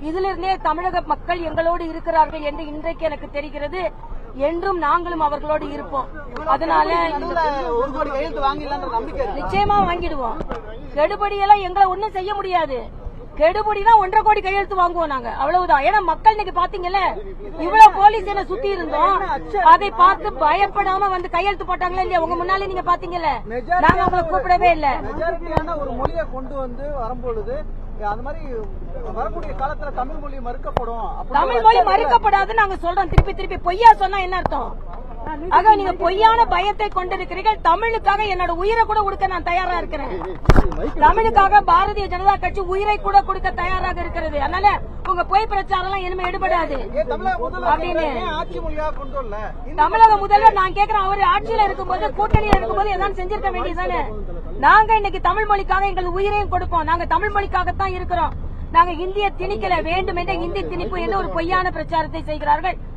இதிலிருந்தே தமிழக மக்கள் எங்களோடு இருக்கிறார்கள் என்று இன்றைக்கு எனக்கு தெரிகிறது. என்றும் நாங்களும் அவர்களோடு இருப்போம். அதனால நிச்சயமா வாங்கிடுவோம். கெடுபடியெல்லாம் எங்களை ஒண்ணும் செய்ய முடியாது. கெடுபடினா 1.5 கோடி கையெழுத்து வாங்குவோம் நாங்க, அவ்வளவுதான். ஏன்னா மக்கள் இன்னைக்கு பாத்தீங்கல்ல, இவ்வளவு போலீஸ் என்ன சுத்தி இருந்தோம், அதை பார்த்து பயப்படாம வந்து கையெழுத்து போட்டாங்களா இல்லையா? உங்க முன்னாலே நீங்க பாத்தீங்கல்ல, நாங்க அவங்களை கூப்பிடவே இல்ல. ஒரு மொழியை கொண்டு வந்து வரும்பொழுது அந்த மாதிரி வரக்கூடிய காலத்துல தமிழ் மொழி மறுக்கப்படும். தமிழ் மொழி மறுக்கப்படாது நாங்க சொல்றோம். திருப்பி பொய்யா சொன்னா என்ன அர்த்தம்? ஆக நீங்க பொய்யான பயத்தை கொண்டிருக்கிறீர்கள். தமிழுக்காக என்னோட உயிரை கூட கொடுக்க நான் தயாரா இருக்கிறேன். தமிழுக்காக பாரதிய ஜனதா கட்சி உயிரை கூட கொடுக்க தயாராக இருக்கிறது. அதனால உங்க பொய் பிரச்சாரம் எல்லாம் இனிமே எடுபடாது அப்படின்னு தமிழக முதல்வர் நான் கேட்கிறேன். அவரு ஆட்சியில இருக்கும்போது, கூட்டணியில இருக்கும்போது எதாவது செஞ்சிருக்க வேண்டியதானே? நாங்க இன்னைக்கு தமிழ் மொழிக்காக எங்கள் உயிரையும் கொடுப்போம். நாங்க தமிழ் மொழிக்காகத்தான் இருக்கிறோம். நாங்க இந்திய திணிக்கல, வேண்டும் என்ற இந்தி திணிப்பு என்று ஒரு பொய்யான பிரச்சாரத்தை செய்கிறார்கள்.